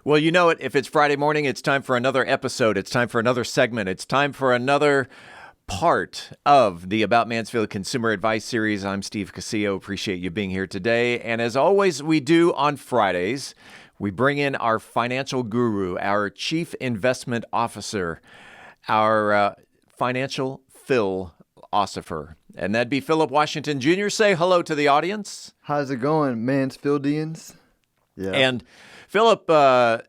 Well, you know it. If it's Friday morning, it's time for another episode. It's time for another segment. It's time for another part of the About Mansfield Consumer Advice Series. I'm Steve Casillo. Appreciate you being here today. And as always, we do on Fridays, we bring in our financial guru, our chief investment officer, our financial philosopher. And that'd be Phillip Washington Jr. Say hello to the audience. How's it going, Mansfieldians? Yeah. And Phillip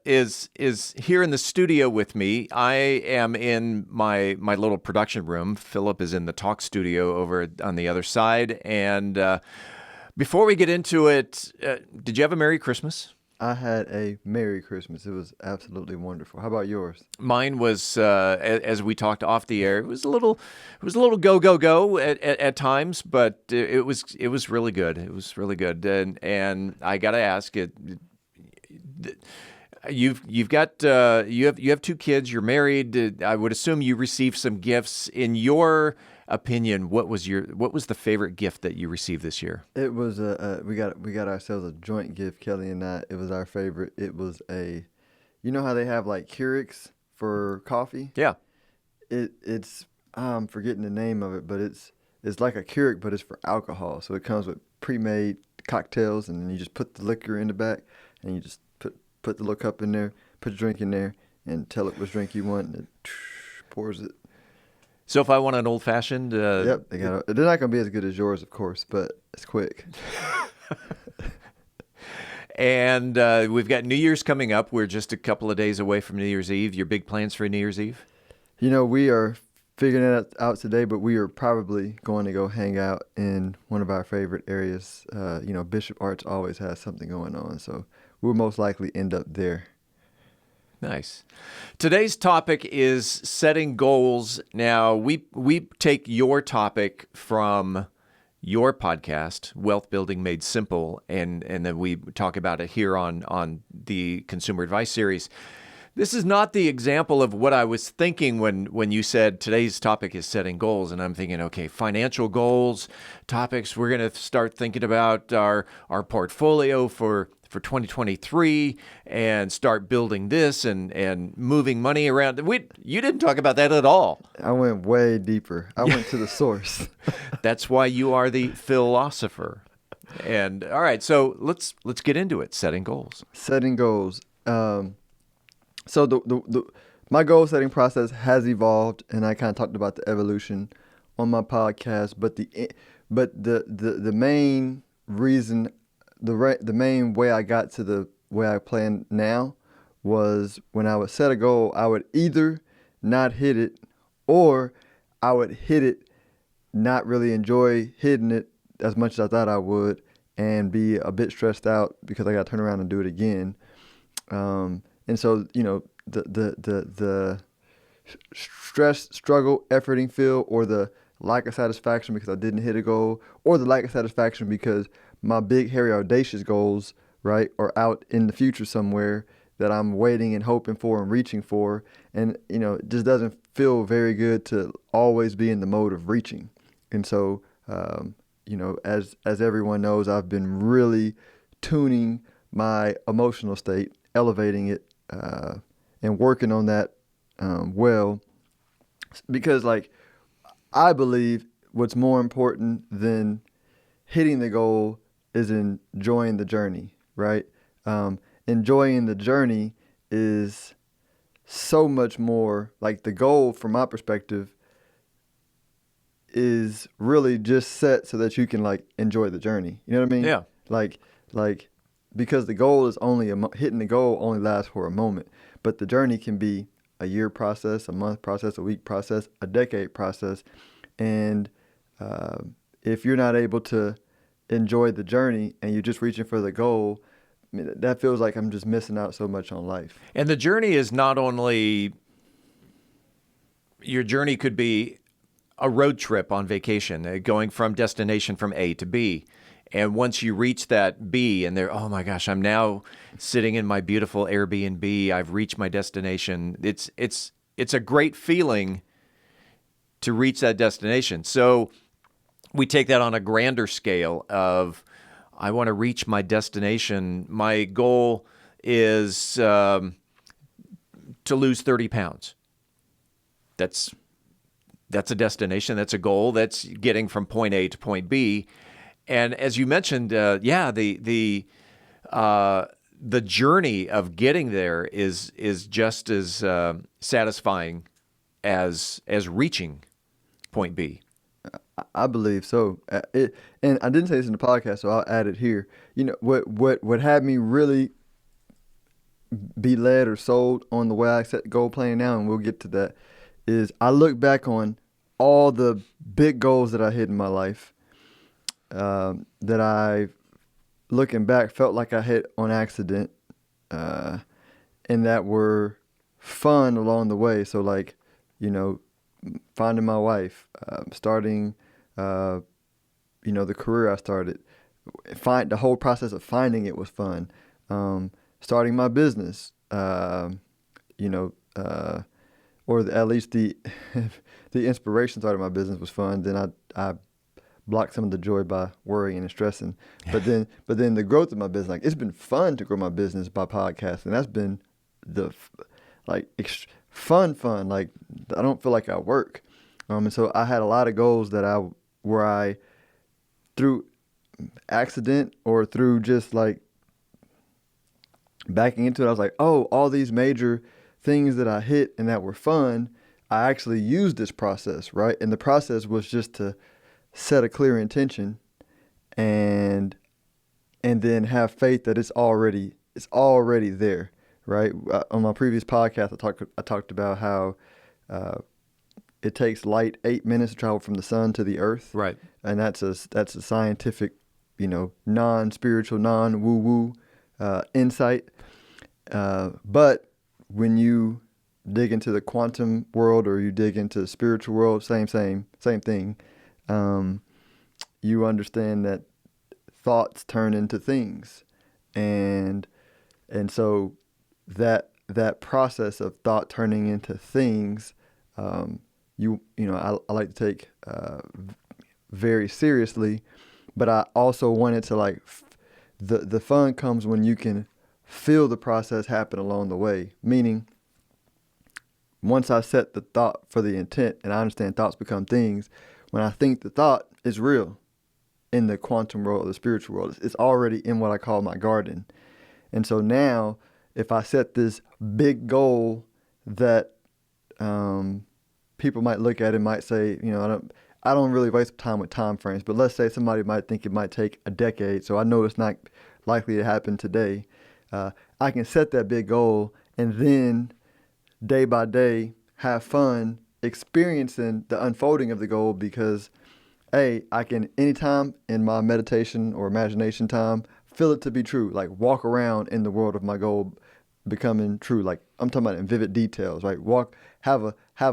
is here in the studio with me. I am in my little production room. Phillip is in the talk studio over on the other side. And before we get into it, did you have a Merry Christmas? I had a Merry Christmas. It was absolutely wonderful. How about yours? Mine was, as we talked off the air, it was a little go at times, but it was really good. It was really good. And I got to ask it. You have two kids. You're married. I would assume you received some gifts. In your opinion, what was the favorite gift that you received this year? It was we got ourselves a joint gift, Kelly and I. It was our favorite. It was you know how they have like Keurigs for coffee? Yeah. It's I'm forgetting the name of it, but it's like a Keurig, but it's for alcohol. So it comes with pre-made cocktails, and then you just put the liquor in the back, and you just put the little cup in there, put your drink in there, and tell it which drink you want, and it pours it. So if I want an old-fashioned... Yep, they're not going to be as good as yours, of course, but it's quick. And we've got New Year's coming up. We're just a couple of days away from New Year's Eve. Your big plans for New Year's Eve? You know, we are figuring it out today, but we are probably going to go hang out in one of our favorite areas. Bishop Arts always has something going on, so we'll most likely end up there. Nice. Today's topic is setting goals. Now, we take your topic from your podcast, Wealth Building Made Simple, and then we talk about it here on the Consumer Advice Series. This is not the example of what I was thinking when you said today's topic is setting goals, and I'm thinking, okay, financial goals, topics. We're going to start thinking about our portfolio for 2023 and start building this and moving money around. You didn't talk about that at all. I went way deeper. I went to the source. That's why you are the philosopher. And all right, so let's get into it. Setting goals. Setting goals. So my goal setting process has evolved, and I kind of talked about the evolution on my podcast. But the main reason, the main way I got to the way I plan now was when I would set a goal, I would either not hit it, or I would hit it, not really enjoy hitting it as much as I thought I would, and be a bit stressed out because I got to turn around and do it again. And so, the stress, struggle, efforting feel, or the lack of satisfaction because I didn't hit a goal, or the lack of satisfaction because my big, hairy, audacious goals, right, are out in the future somewhere that I'm waiting and hoping for and reaching for. And, it just doesn't feel very good to always be in the mode of reaching. And so, as everyone knows, I've been really tuning my emotional state, elevating it, and working on that well, because I believe what's more important than hitting the goal is enjoying the journey, right? Enjoying the journey is so much more, like the goal from my perspective is really just set so that you can enjoy the journey. You know what I mean? Yeah. Because the goal is hitting the goal only lasts for a moment, but the journey can be a year process, a month process, a week process, a decade process. And if you're not able to enjoy the journey and you're just reaching for the goal, that feels like I'm just missing out so much on life. And the journey is not only, your journey could be a road trip on vacation, going from destination from A to B. And once you reach that B and oh my gosh, I'm now sitting in my beautiful Airbnb, I've reached my destination. It's a great feeling to reach that destination. So we take that on a grander scale of, I want to reach my destination. My goal is to lose 30 pounds. That's a destination. That's a goal. That's getting from point A to point B. And as you mentioned, the journey of getting there is just as satisfying as reaching point B. I believe so. And I didn't say this in the podcast, so I'll add it here. You know, what had me really be led or sold on the way I set goal planning now, and we'll get to that, is I look back on all the big goals that I hit in my life, that I, looking back, felt like I hit on accident, and that were fun along the way. So like, you know, finding my wife, starting, the career I started, the whole process of finding it was fun. Starting my business, or at least the the inspiration starting my business was fun. Then I blocked some of the joy by worrying and stressing. But then the growth of my business, like, it's been fun to grow my business by podcasting. That's been fun. Like, I don't feel like I work. And so I had a lot of goals where I through accident or through just like backing into it, I was like, oh, all these major things that I hit and that were fun, I actually used this process, right? And the process was just to set a clear intention and then have faith that it's already there, right? On my previous podcast, I talked about how it takes light 8 minutes to travel from the sun to the earth, right? And that's a scientific, non-spiritual, non-woo-woo insight. But when you dig into the quantum world or you dig into the spiritual world, same thing. You understand that thoughts turn into things, and so that process of thought turning into things, I like to take very seriously, but I also wanted to like the fun comes when you can feel the process happen along the way. Meaning, once I set the thought for the intent, and I understand thoughts become things, when I think the thought is real in the quantum world, the spiritual world, it's already in what I call my garden. And so now, if I set this big goal that people might look at it, might say, I don't really waste time with time frames, but let's say somebody might think it might take a decade, so I know it's not likely to happen today. I can set that big goal and then day by day have fun experiencing the unfolding of the goal, because I can, anytime in my meditation or imagination time, feel it to be true, like walk around in the world of my goal becoming true. Like, I'm talking about in vivid details, right? Have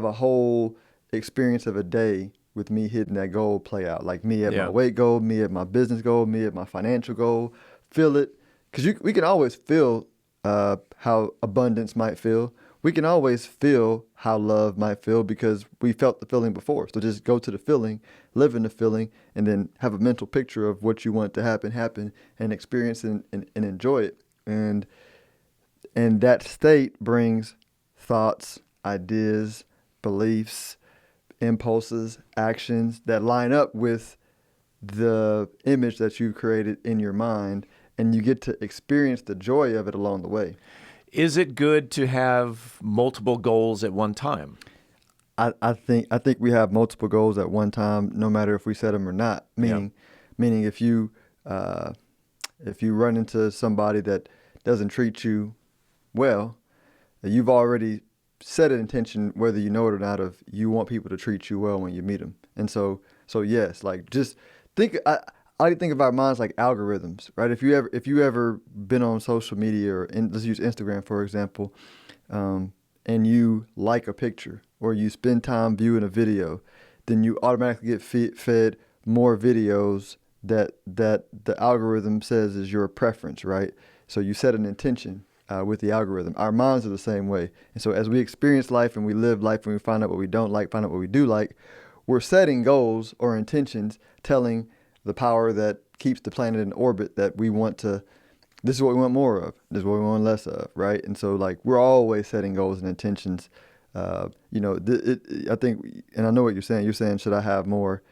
a whole experience of a day with me hitting that goal play out, like me at my weight goal, me at my business goal, me at my financial goal. Feel it, because we can always feel how abundance might feel. We can always feel how love might feel because we felt the feeling before. So just go to the feeling, live in the feeling, and then have a mental picture of what you want to happen, and experience and enjoy it. And that state brings thoughts, ideas, beliefs, impulses, actions that line up with the image that you created in your mind, and you get to experience the joy of it along the way. Is it good to have multiple goals at one time? I think we have multiple goals at one time, no matter if we set them or not. Meaning if you run into somebody that doesn't treat you well, you've already set an intention, whether you know it or not, of you want people to treat you well when you meet them. And so yes, like, just think. I think of our minds like algorithms, right? If you ever been on social media, or let's use Instagram for example, and you like a picture or you spend time viewing a video, then you automatically get fed more videos that the algorithm says is your preference, right? So you set an intention with the algorithm. Our minds are the same way. And so as we experience life and we live life and we find out what we don't like, find out what we do like, we're setting goals or intentions, telling the power that keeps the planet in orbit that we want to this is what we want more of. This is what we want less of, right? And so, like, we're always setting goals and intentions. I think, and I know what you're saying. You're saying, should I have more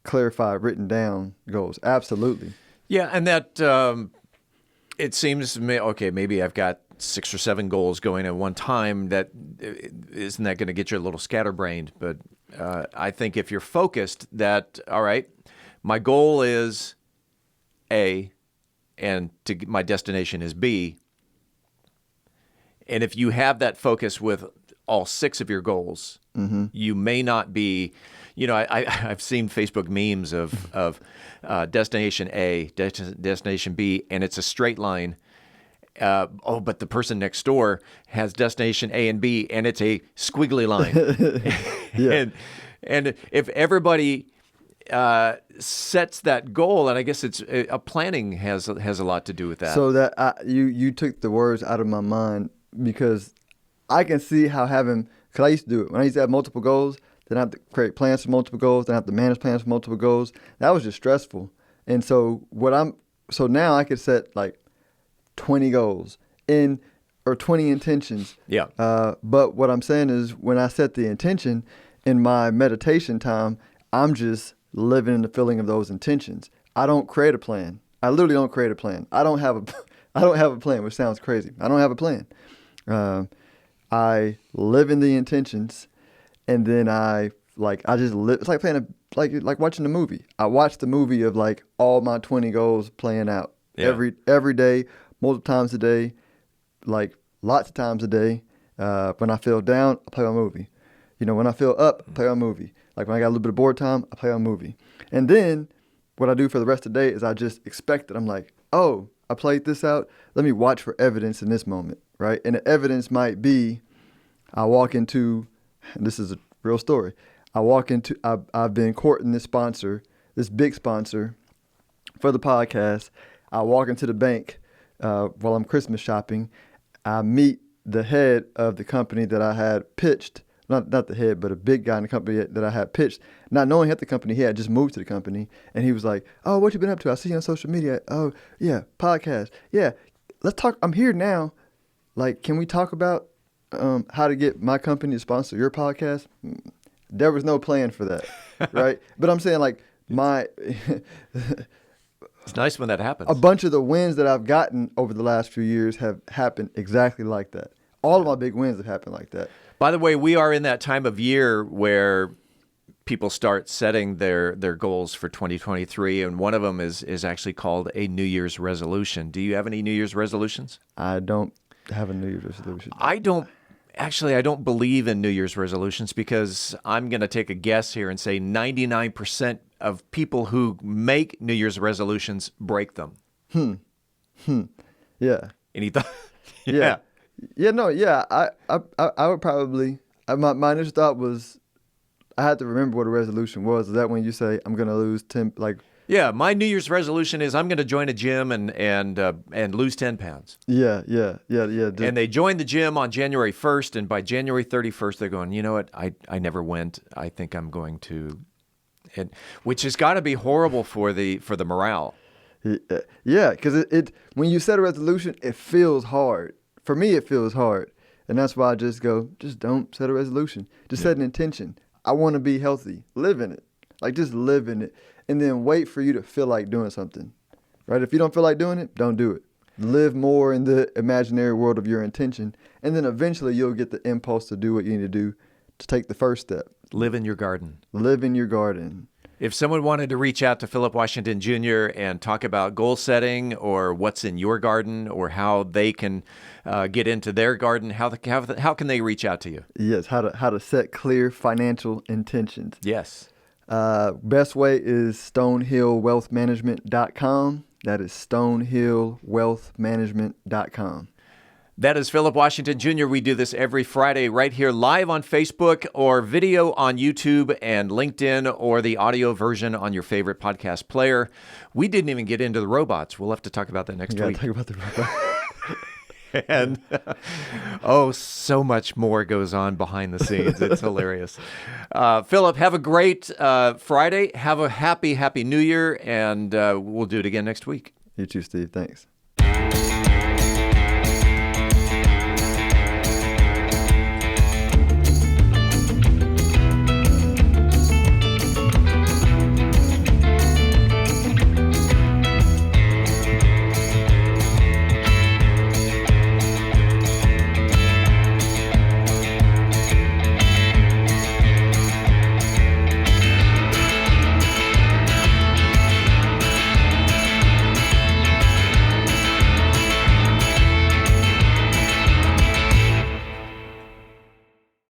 clarified, written down goals? Absolutely. Yeah, and that it seems to me, okay, maybe I've got 6 or 7 goals going at one time. That isn't that going to get you a little scatterbrained? But I think if you're focused, that all right, my goal is A, and my destination is B. And if you have that focus with all 6 of your goals, you may not be, I've seen Facebook memes of destination A, destination B, and it's a straight line. But the person next door has destination A and B, and it's a squiggly line. Yeah. and if everybody sets that goal, and I guess it's planning has a lot to do with that. So that you took the words out of my mind, because I can see how because I used to do it. When I used to have multiple goals, then I have to create plans for multiple goals, then I have to manage plans for multiple goals. That was just stressful. And so so now I could set like 20 goals or 20 intentions. Yeah. But what I'm saying is, when I set the intention in my meditation time, I'm just living in the feeling of those intentions. I don't create a plan. I literally don't create a plan. I don't have a plan, which sounds crazy. I don't have a plan. I live in the intentions, and then I just live. It's like playing like watching a movie. I watch the movie of like all my 20 goals playing out every day, multiple times a day, like lots of times a day. When I feel down, I play a movie. When I feel up, I play a movie. Like when I got a little bit of board time, I play a movie. And then what I do for the rest of the day is I just expect it. I'm like, oh, I played this out. Let me watch for evidence in this moment, right? And the evidence might be, I walk into, and this is a real story. I've been courting this big sponsor for the podcast. I walk into the bank while I'm Christmas shopping. I meet the head of the company that I had pitched. Not the head, but a big guy in the company that I had pitched. Not knowing he had the company, he had just moved to the company. And he was like, oh, what you been up to? I see you on social media. Oh, yeah, podcast. Yeah, let's talk. I'm here now. Like, can we talk about how to get my company to sponsor your podcast? There was no plan for that, right? But I'm saying, like, it's nice when that happens. A bunch of the wins that I've gotten over the last few years have happened exactly like that. All of my big wins have happened like that. By the way, we are in that time of year where people start setting their goals for 2023, and one of them is actually called a New Year's resolution. Do you have any New Year's resolutions? I don't have a New Year's resolution. I don't believe in New Year's resolutions, because I'm going to take a guess here and say 99% of people who make New Year's resolutions break them. Yeah. Any thought? Yeah. Yeah, no, yeah. I would probably, my initial thought was, I had to remember what a resolution was. Is that when you say, I'm going to lose 10, like? Yeah, my New Year's resolution is I'm going to join a gym and lose 10 pounds. Yeah. And they join the gym on January 1st, and by January 31st, they're going, you know what, I never went. I think I'm going to, which has got to be horrible for the morale. Yeah, because it when you set a resolution, it feels hard. For me, it feels hard. And that's why I just don't set a resolution. Just set an intention. I want to be healthy. Live in it. Like, just live in it. And then wait for you to feel like doing something. Right? If you don't feel like doing it, don't do it. Live more in the imaginary world of your intention. And then eventually you'll get the impulse to do what you need to do to take the first step. Live in your garden. Live in your garden. If someone wanted to reach out to Phillip Washington Jr. and talk about goal setting, or what's in your garden, or how they can get into their garden, how can they reach out to you? Yes, how to set clear financial intentions. Yes. Best way is stonehillwealthmanagement.com. That is stonehillwealthmanagement.com. That is Phillip Washington Jr. We do this every Friday right here live on Facebook, or video on YouTube and LinkedIn, or the audio version on your favorite podcast player. We didn't even get into the robots. We'll have to talk about that next week. Talk about the robots. And so much more goes on behind the scenes. It's hilarious. Phillip, have a great Friday. Have a happy New Year, and we'll do it again next week. You too, Steve. Thanks.